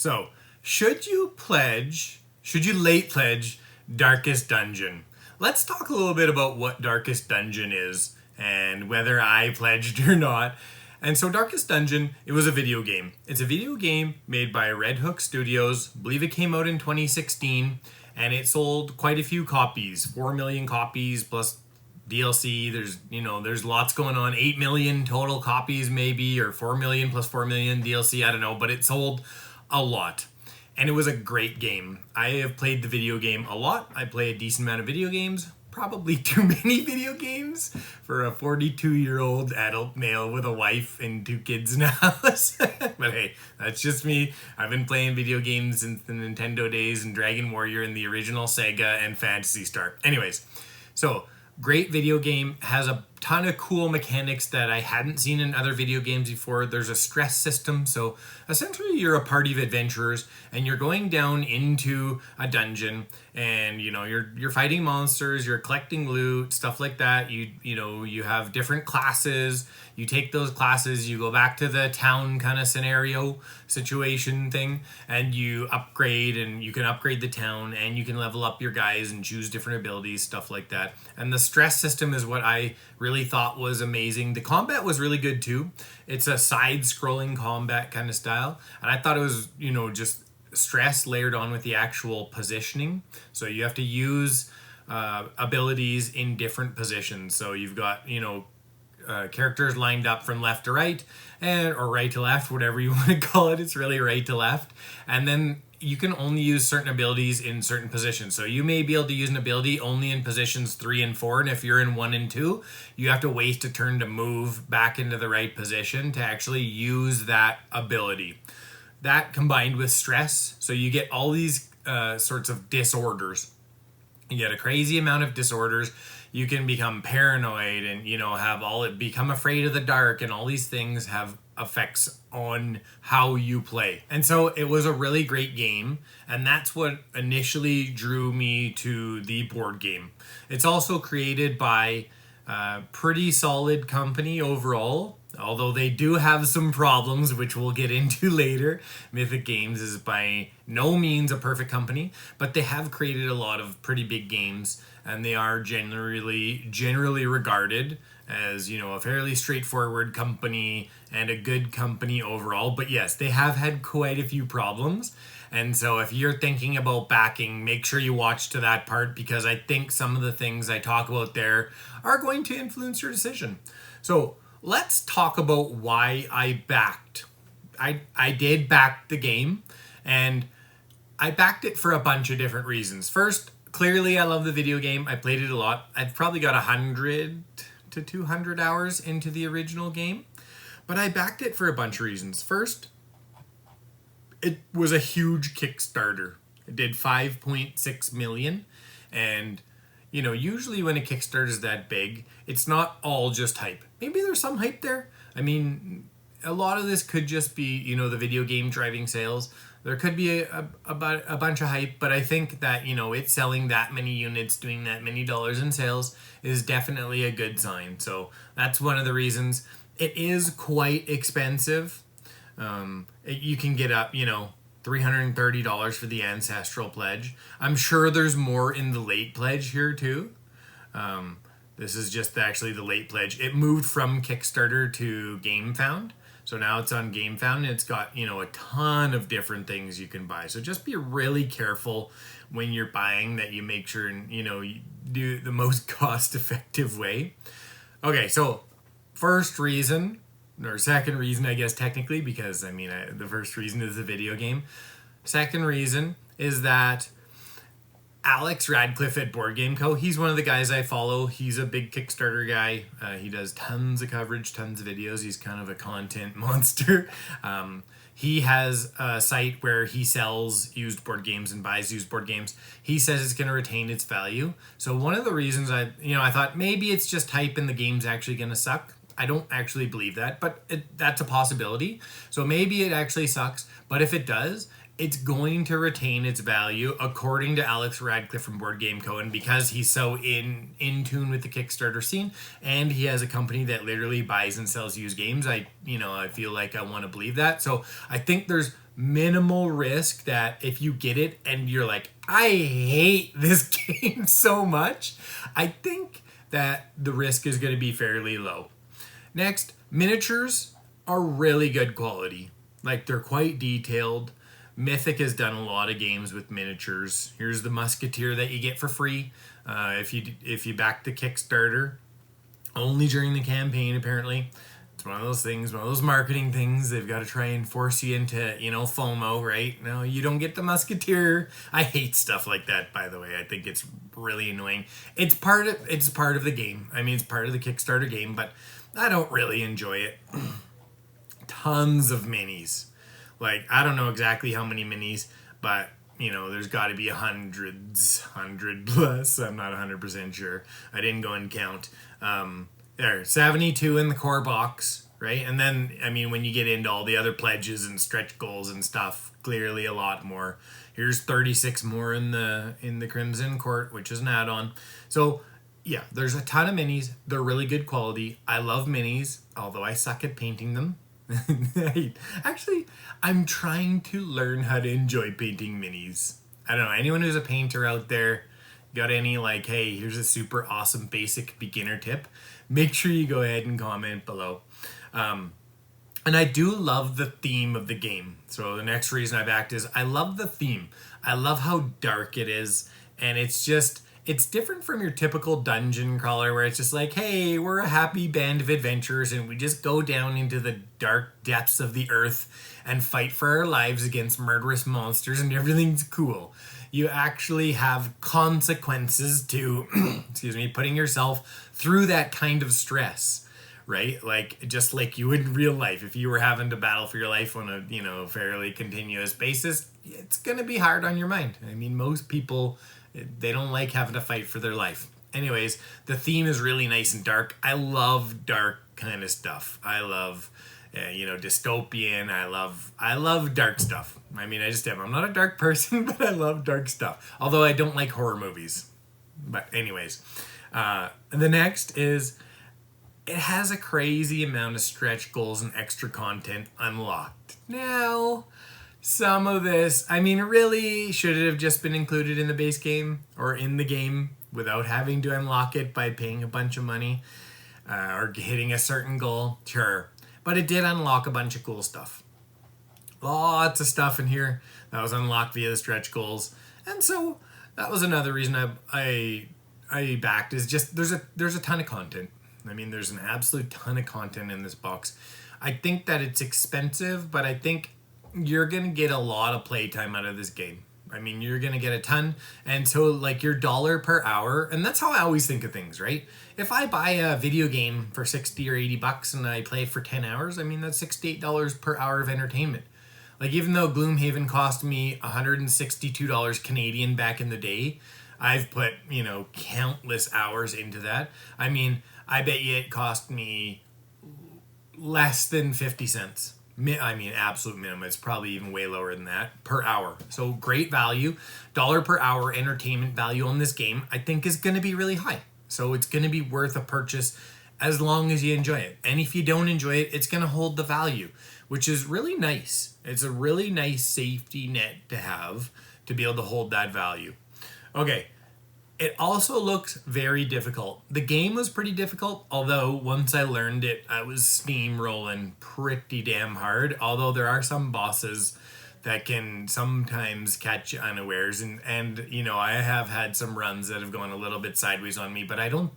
So, should you late pledge Darkest Dungeon? Let's talk a little bit about what Darkest Dungeon is and whether I pledged or not. And so Darkest Dungeon, it was a video game. It's a video game made by Red Hook Studios. I believe it came out in 2016 and it sold quite a few copies, 4 million copies plus DLC. There's lots going on, 8 million total copies maybe, or 4 million plus 4 million DLC, I don't know, but it sold a lot. And it was a great game. I have played the video game a lot. I play a decent amount of video games. Probably too many video games for a 42-year-old adult male with a wife and 2 kids in a house. But hey, that's just me. I've been playing video games since the Nintendo days and Dragon Warrior and the original Sega and Phantasy Star. Anyways, so great video game, has a ton of cool mechanics that I hadn't seen in other video games before. There's a stress system, so essentially you're a party of adventurers and you're going down into a dungeon and you're fighting monsters, you're collecting loot, stuff like that. You have different classes. You take those classes, you go back to the town kind of scenario situation thing, and you upgrade, and you can upgrade the town and you can level up your guys and choose different abilities, stuff like that. And the stress system is what I really thought was amazing. The combat was really good too. It's a side-scrolling combat kind of style, and I thought it was, just stress layered on with the actual positioning. So you have to use abilities in different positions. So you've got, characters lined up from left to right, or right to left, whatever you want to call it. It's really right to left. And then you can only use certain abilities in certain positions. So you may be able to use an ability only in positions 3 and 4. And if you're in 1 and 2, you have to waste a turn to move back into the right position to actually use that ability. That combined with stress, so you get all these sorts of disorders. You get a crazy amount of disorders. You can become paranoid and, become afraid of the dark, and all these things have effects on how you play. And so it was a really great game, and that's what initially drew me to the board game. It's also created by a pretty solid company overall, although they do have some problems, which we'll get into later. Mythic Games is by no means a perfect company, but they have created a lot of pretty big games, and they are generally regarded as, a fairly straightforward company and a good company overall. But yes, they have had quite a few problems. And so if you're thinking about backing, make sure you watch to that part, because I think some of the things I talk about there are going to influence your decision. So let's talk about why I backed. I did back the game, and I backed it for a bunch of different reasons. First, clearly I love the video game. I played it a lot. I've probably got 100 to 200 hours into the original game, but I backed it for a bunch of reasons. First, it was a huge Kickstarter. It did 5.6 million, and usually when a Kickstarter is that big, it's not all just hype. Maybe there's some hype there. I mean, a lot of this could just be, the video game driving sales. There could be a bunch of hype, but I think that, it's selling that many units, doing that many dollars in sales is definitely a good sign. So that's one of the reasons. It is quite expensive. You can get up, $330 for the Ancestral Pledge. I'm sure there's more in the late pledge here too. This is just actually the late pledge. It moved from Kickstarter to GameFound. So now it's on GameFound, and it's got, a ton of different things you can buy. So just be really careful when you're buying that you make sure, you do the most cost-effective way. Okay, so first reason, or second reason, I guess, technically, because, the first reason is the video game. Second reason is that Alex Radcliffe at Board Game Co., he's one of the guys I follow. He's a big Kickstarter guy. He does tons of coverage, tons of videos. He's kind of a content monster. He has a site where he sells used board games and buys used board games. He says it's going to retain its value. So one of the reasons I thought maybe it's just hype and the game's actually going to suck. I don't actually believe that, but that's a possibility. So maybe it actually sucks, but if it does, it's going to retain its value according to Alex Radcliffe from Board Game Co. And because he's so in tune with the Kickstarter scene, and he has a company that literally buys and sells used games, I feel like I want to believe that. So I think there's minimal risk that if you get it and you're like, I hate this game so much, I think that the risk is going to be fairly low. Next, miniatures are really good quality. Like, they're quite detailed. Mythic has done a lot of games with miniatures. Here's the musketeer that you get for free if you back the Kickstarter. Only during the campaign, apparently. It's one of those things, one of those marketing things. They've got to try and force you into, FOMO, right? No, you don't get the musketeer. I hate stuff like that, by the way. I think it's really annoying. It's part of the game. I mean, it's part of the Kickstarter game, but I don't really enjoy it. Tons of minis. Like, I don't know exactly how many minis, but there's got to be hundred plus. I'm not 100% sure. I didn't go and count. There, 72 in the core box, right? And then, when you get into all the other pledges and stretch goals and stuff, clearly a lot more. Here's 36 more in the Crimson Court, which is an add-on. So, yeah, there's a ton of minis. They're really good quality. I love minis, although I suck at painting them. Actually, I'm trying to learn how to enjoy painting minis. I don't know, anyone who's a painter out there, got any hey, here's a super awesome basic beginner tip, make sure you go ahead and comment below. And I do love the theme of the game. So the next reason I backed is I love the theme. I love how dark it is, and it's different from your typical dungeon crawler where it's just like, hey, we're a happy band of adventurers and we just go down into the dark depths of the earth and fight for our lives against murderous monsters and everything's cool. You actually have consequences to, putting yourself through that kind of stress, right? Like, just like you would in real life. If you were having to battle for your life on a, fairly continuous basis, it's going to be hard on your mind. I mean, most people, they don't like having to fight for their life. Anyways, the theme is really nice and dark. I love dark kind of stuff. I love, dystopian. I love dark stuff. I mean, I just am. I'm not a dark person, but I love dark stuff. Although I don't like horror movies. But anyways, the next is it has a crazy amount of stretch goals and extra content unlocked. Now, some of this, really, should it have just been included in the base game or in the game without having to unlock it by paying a bunch of money or hitting a certain goal? Sure. But it did unlock a bunch of cool stuff. Lots of stuff in here that was unlocked via the stretch goals. And so that was another reason I backed, is just there's a ton of content. There's an absolute ton of content in this box. I think that it's expensive, but I think you're going to get a lot of playtime out of this game. You're going to get a ton. And so, your $1 per hour, and that's how I always think of things, right? If I buy a video game for $60 or $80 and I play it for 10 hours, that's $68 per hour of entertainment. Even though Gloomhaven cost me $162 Canadian back in the day, I've put, countless hours into that. I bet you it cost me less than 50 cents. Absolute minimum. It's probably even way lower than that per hour. So great value. $1 per hour entertainment value on this game, I think, is going to be really high. So it's going to be worth a purchase as long as you enjoy it. And if you don't enjoy it, it's going to hold the value, which is really nice. It's a really nice safety net to have to be able to hold that value. Okay. It also looks very difficult. The game was pretty difficult, although once I learned it, I was steamrolling pretty damn hard. Although there are some bosses that can sometimes catch you unawares, and I have had some runs that have gone a little bit sideways on me, but I don't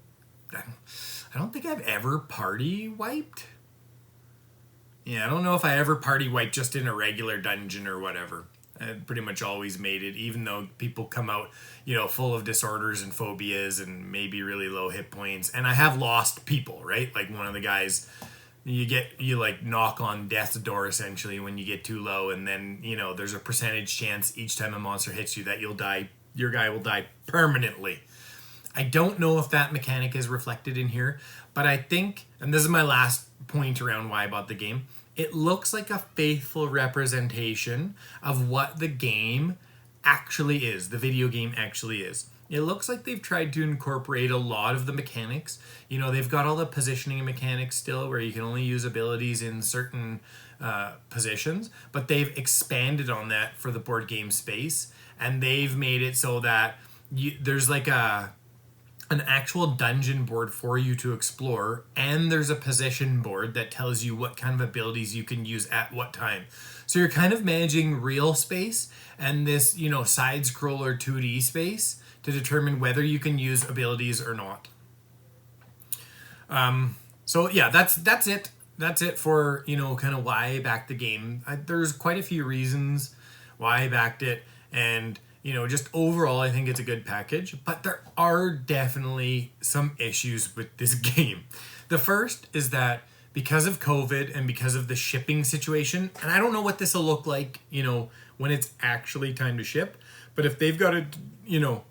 think I've ever party wiped. Yeah, I don't know if I ever party wiped just in a regular dungeon or whatever. I pretty much always made it, even though people come out, full of disorders and phobias and maybe really low hit points. And I have lost people, right? Like one of the guys, you knock on death's door essentially when you get too low, and then, there's a percentage chance each time a monster hits you that you'll die, your guy will die permanently. I don't know if that mechanic is reflected in here, but I think, and this is my last point around why I bought the game, it looks like a faithful representation of what the game actually is, the video game actually is. It looks like they've tried to incorporate a lot of the mechanics. You know, they've got all the positioning mechanics still where you can only use abilities in certain positions, but they've expanded on that for the board game space, and they've made it so that there's like an actual dungeon board for you to explore, and there's a position board that tells you what kind of abilities you can use at what time. So you're kind of managing real space and this, you know, side scroller 2D space to determine whether you can use abilities or not. So yeah, that's it. That's it for, you know, kind of why I backed the game. There's quite a few reasons why I backed it, and you know, just overall, I think it's a good package, but there are definitely some issues with this game. The first is that because of COVID and because of the shipping situation, and I don't know what this will look like, you know, when it's actually time to ship, but if they've got to, you know,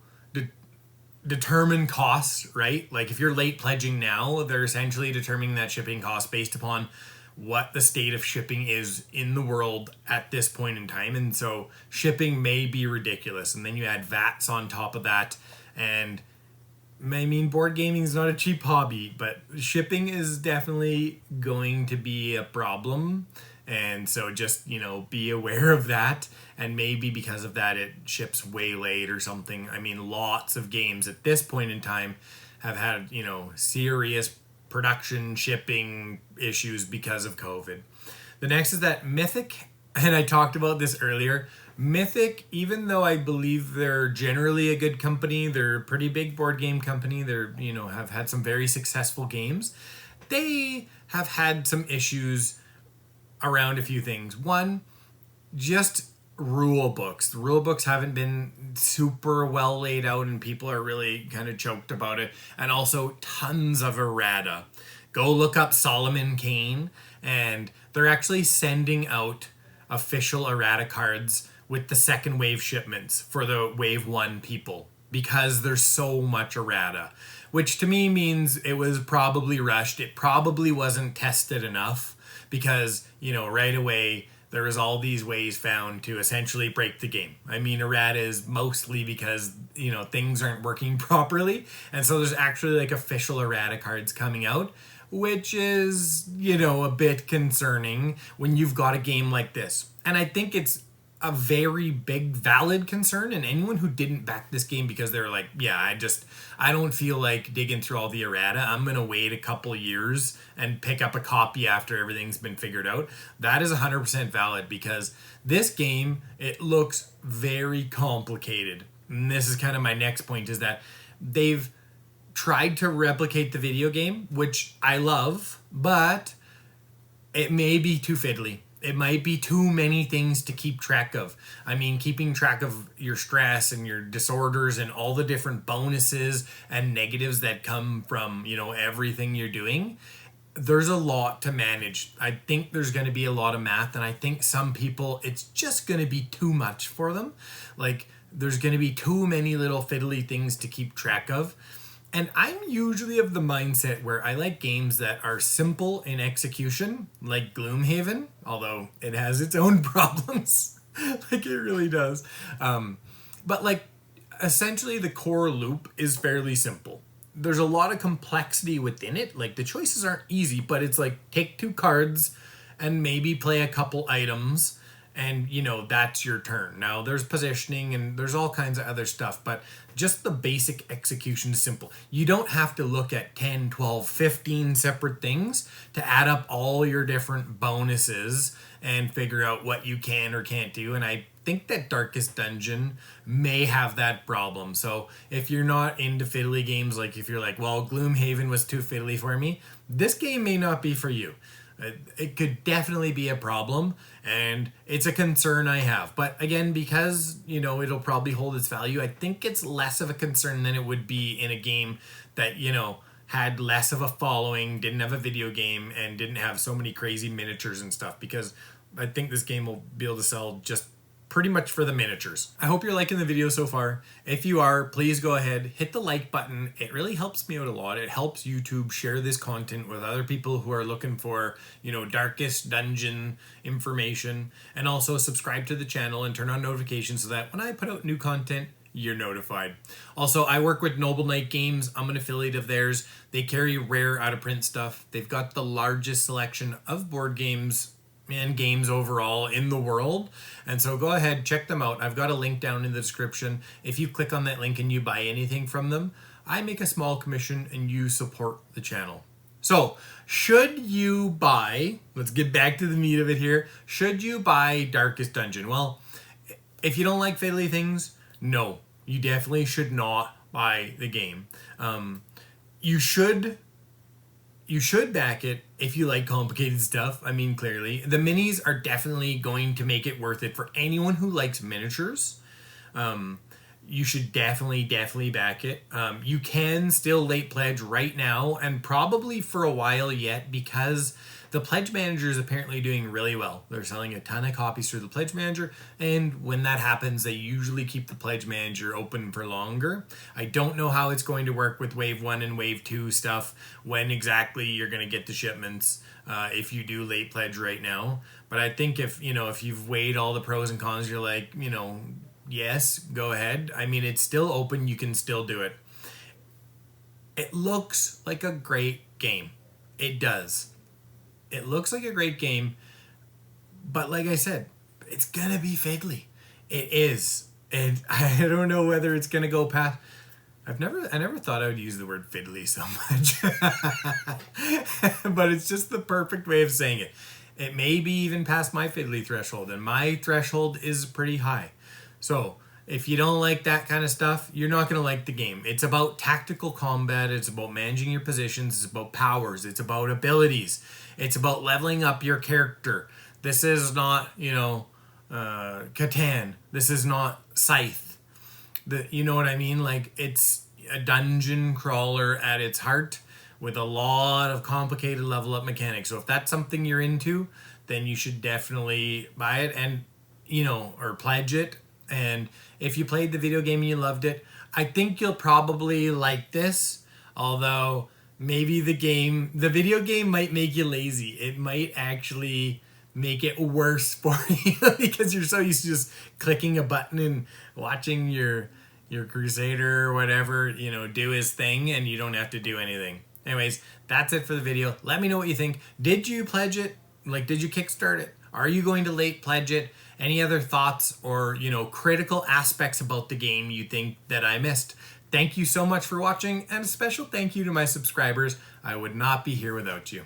determine costs, right? Like if you're late pledging now, they're essentially determining that shipping cost based upon what the state of shipping is in the world at this point in time. And so shipping may be ridiculous. And then you add VATs on top of that. And I mean, board gaming is not a cheap hobby, but shipping is definitely going to be a problem. And so just, you know, be aware of that. And maybe because of that, it ships way late or something. I mean, lots of games at this point in time have had, you know, serious production shipping issues because of COVID. The next is that Mythic, and I talked about this earlier, Mythic, even though I believe they're generally a good company, they're a pretty big board game company, they're, you know, have had some very successful games, they have had some issues around a few things. One, just rule books. The rule books haven't been super well laid out and people are really kind of choked about it. And also tons of errata. Go look up Solomon Kane, and they're actually sending out official errata cards with the second wave shipments for the wave 1 people because there's so much errata, which to me means it was probably rushed. It probably wasn't tested enough because, you know, right away there was all these ways found to essentially break the game. I mean, errata is mostly because, you know, things aren't working properly. And so there's actually like official errata cards coming out, which is, you know, a bit concerning when you've got a game like this. And I think it's a very big valid concern, and anyone who didn't back this game because they're like, yeah, I don't feel like digging through all the errata, I'm gonna wait a couple years and pick up a copy after everything's been figured out, that is 100% valid, because this game, it looks very complicated. And this is kind of my next point, is that they've tried to replicate the video game, which I love, but it may be too fiddly. It might be too many things to keep track of. I mean, keeping track of your stress and your disorders and all the different bonuses and negatives that come from, you know, everything you're doing. There's a lot to manage. I think there's going to be a lot of math, and I think some people, it's just going to be too much for them. Like, there's going to be too many little fiddly things to keep track of. And I'm usually of the mindset where I like games that are simple in execution, like Gloomhaven, although it has its own problems. Like, it really does. But like, essentially the core loop is fairly simple. There's a lot of complexity within it. Like, the choices aren't easy, but it's like, take 2 cards and maybe play a couple items, and, you know, that's your turn. Now, there's positioning and there's all kinds of other stuff, but just the basic execution is simple. You don't have to look at 10, 12, 15 separate things to add up all your different bonuses and figure out what you can or can't do. And I think that Darkest Dungeon may have that problem. So if you're not into fiddly games, like if you're like, well, Gloomhaven was too fiddly for me, this game may not be for you. It could definitely be a problem, and it's a concern I have. But again, because, you know, it'll probably hold its value, I think it's less of a concern than it would be in a game that, you know, had less of a following, didn't have a video game, and didn't have so many crazy miniatures and stuff, because I think this game will be able to sell just pretty much for the miniatures. I hope you're liking the video so far. If you are, please go ahead, hit the like button. It really helps me out a lot. It helps YouTube share this content with other people who are looking for, Darkest Dungeon information. And also subscribe to the channel and turn on notifications so that when I put out new content, you're notified. Also, I work with Noble Knight Games. I'm an affiliate of theirs. They carry rare out-of-print stuff. They've got the largest selection of board games and games overall in the world. And so go ahead, check them out. I've got a link down in the description. If you click on that link and you buy anything from them, I make a small commission and you support the channel. So, should you buy, let's get back to the meat of it here, should you buy Darkest Dungeon? Well, if you don't like fiddly things, no, you definitely should not buy the game. You should back it if you like complicated stuff. I mean, clearly. The minis are definitely going to make it worth it for anyone who likes miniatures. You should definitely back it. You can still late pledge right now and probably for a while yet because the Pledge Manager is apparently doing really well. They're selling a ton of copies through the Pledge Manager, and when that happens, they usually keep the Pledge Manager open for longer. I don't know how it's going to work with Wave 1 and Wave 2 stuff, when exactly you're going to get the shipments if you do late pledge right now. But I think if you've weighed all the pros and cons, you're like, yes, go ahead. I mean, it's still open. You can still do it. It looks like a great game. It does. It looks like a great game, but like I said, it's gonna be fiddly. It is, and I don't know whether it's gonna go past. I never thought I would use the word fiddly so much, but it's just the perfect way of saying it. It may be even past my fiddly threshold, and my threshold is pretty high. So if you don't like that kind of stuff, you're not going to like the game. It's about tactical combat. It's about managing your positions. It's about powers. It's about abilities. It's about leveling up your character. This is not, Catan. This is not Scythe. You know what I mean? Like, it's a dungeon crawler at its heart with a lot of complicated level up mechanics. So if that's something you're into, then you should definitely buy it and, or pledge it. And if you played the video game and you loved it, I think you'll probably like this. Although maybe the video game might make you lazy. It might actually make it worse for you because you're so used to just clicking a button and watching your Crusader or whatever, do his thing, and you don't have to do anything. Anyways, that's it for the video. Let me know what you think. Did you pledge it? Did you kickstart it? Are you going to late pledge it? Any other thoughts or, critical aspects about the game you think that I missed? Thank you so much for watching, and a special thank you to my subscribers. I would not be here without you.